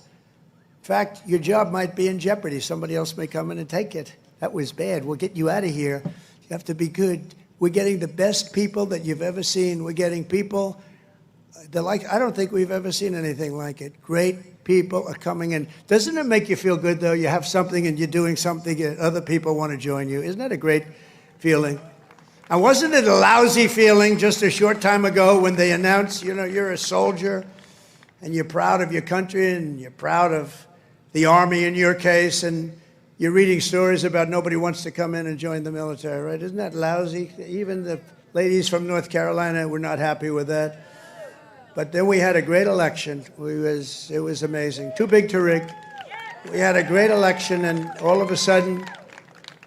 In fact, your job might be in jeopardy. Somebody else may come in and take it. That was bad. We'll get you out of here. You have to be good. We're getting the best people that you've ever seen. We're getting people I don't think we've ever seen anything like it. Great people are coming in. Doesn't it make you feel good, though? You have something and you're doing something and other people want to join you. Isn't that a great feeling? And wasn't it a lousy feeling just a short time ago when they announced, you know, you're a soldier and you're proud of your country and you're proud of the Army in your case, and you're reading stories about nobody wants to come in and join the military, right? Isn't that lousy? Even the ladies from North Carolina were not happy with that. But then we had a great election. It was amazing. Too big to rig. We had a great election, and all of a sudden,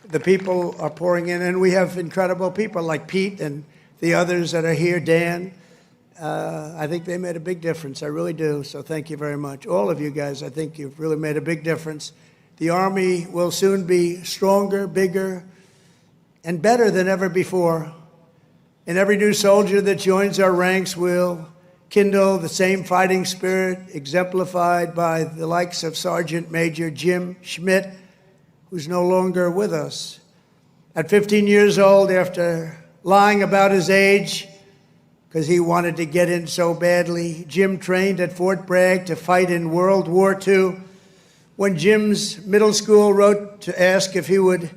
the people are pouring in, and we have incredible people like Pete and the others that are here, Dan. I think they made a big difference. I really do. So thank you very much. All of you guys, I think you've really made a big difference. The Army will soon be stronger, bigger, and better than ever before. And every new soldier that joins our ranks will kindle the same fighting spirit exemplified by the likes of Sergeant Major Jim Schmidt, who's no longer with us. At 15 years old, after lying about his age, because he wanted to get in so badly, Jim trained at Fort Bragg to fight in World War II. When Jim's middle school wrote to ask if he would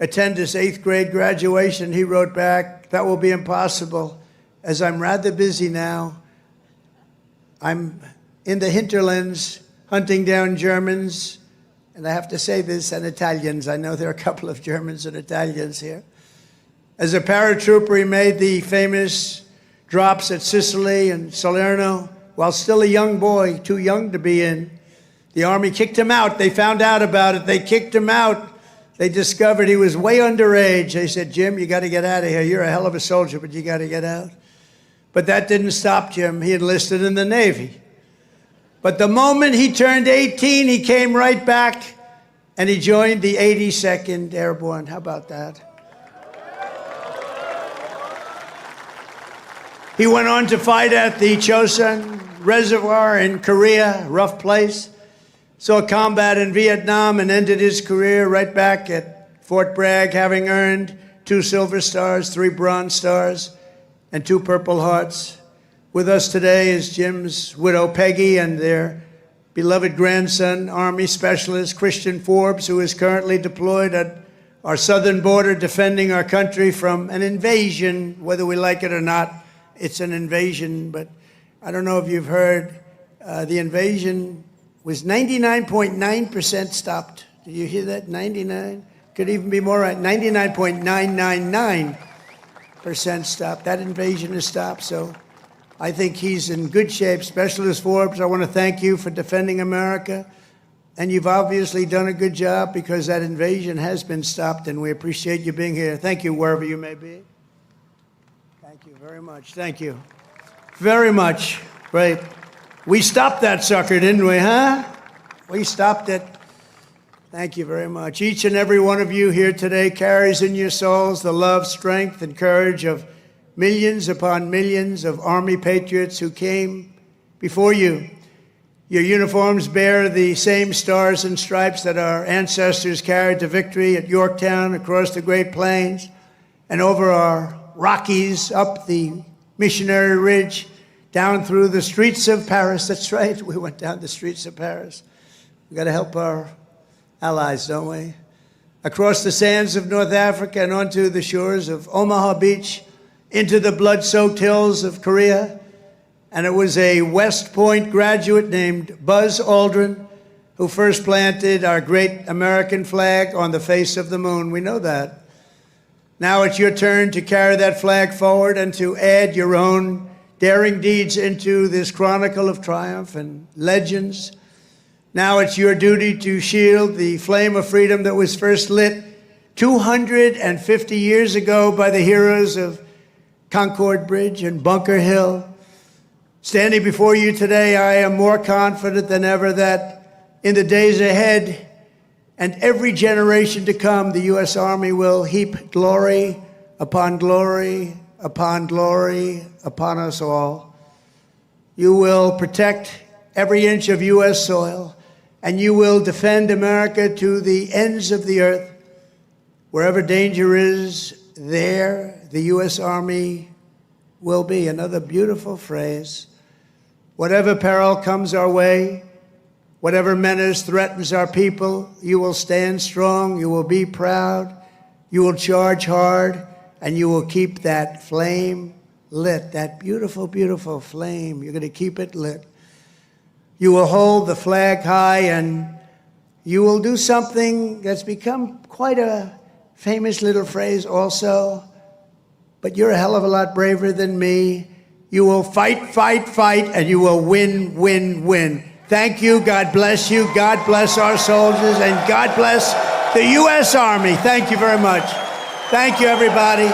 attend his 8th grade graduation, he wrote back, "That will be impossible, as I'm rather busy now. I'm in the hinterlands hunting down Germans," and I have to say this, and Italians. I know there are a couple of Germans and Italians here. As a paratrooper, he made the famous drops at Sicily and Salerno while still a young boy, too young to be in. The Army kicked him out. They found out about it. They kicked him out. They discovered he was way underage. They said, "Jim, you got to get out of here. You're a hell of a soldier, but you got to get out." But that didn't stop Jim. He enlisted in the Navy. But the moment he turned 18, he came right back and he joined the 82nd Airborne. How about that? He went on to fight at the Chosin Reservoir in Korea, rough place. Saw combat in Vietnam and ended his career right back at Fort Bragg, having earned 2 Silver Stars, 3 Bronze Stars, and 2 Purple Hearts. With us today is Jim's widow, Peggy, and their beloved grandson, Army Specialist Christian Forbes, who is currently deployed at our southern border defending our country from an invasion, whether we like it or not. It's an invasion, but I don't know if you've heard, the invasion was 99.9% stopped. Did you hear that? 99? Could even be more right. 99.999% stopped. That invasion is stopped, so I think he's in good shape. Specialist Forbes, I want to thank you for defending America. And you've obviously done a good job because that invasion has been stopped, and we appreciate you being here. Thank you, wherever you may be. Thank you very much. Thank you very much. Great. We stopped that sucker, didn't we, huh? We stopped it. Thank you very much. Each and every one of you here today carries in your souls the love, strength, and courage of millions upon millions of Army patriots who came before you. Your uniforms bear the same stars and stripes that our ancestors carried to victory at Yorktown, across the Great Plains, and over our Rockies, up the Missionary Ridge, down through the streets of Paris. That's right, we went down the streets of Paris. We've got to help our allies, don't we? Across the sands of North Africa and onto the shores of Omaha Beach, into the blood-soaked hills of Korea. And it was a West Point graduate named Buzz Aldrin who first planted our great American flag on the face of the moon. We know that. Now it's your turn to carry that flag forward and to add your own daring deeds into this chronicle of triumph and legends. Now it's your duty to shield the flame of freedom that was first lit 250 years ago by the heroes of Concord Bridge and Bunker Hill. Standing before you today, I am more confident than ever that in the days ahead and every generation to come, the U.S. Army will heap glory upon glory upon glory upon us all. You will protect every inch of U.S. soil, and you will defend America to the ends of the earth. Wherever danger is, there the U.S. Army will be. Another beautiful phrase. Whatever peril comes our way, whatever menace threatens our people, you will stand strong, you will be proud, you will charge hard, and you will keep that flame lit, that beautiful, beautiful flame. You're going to keep it lit. You will hold the flag high, and you will do something that's become quite a famous little phrase also, but you're a hell of a lot braver than me. You will fight, fight, fight, and you will win, win, win. Thank you. God bless you. God bless our soldiers, and God bless the U.S. Army. Thank you very much. Thank you, everybody.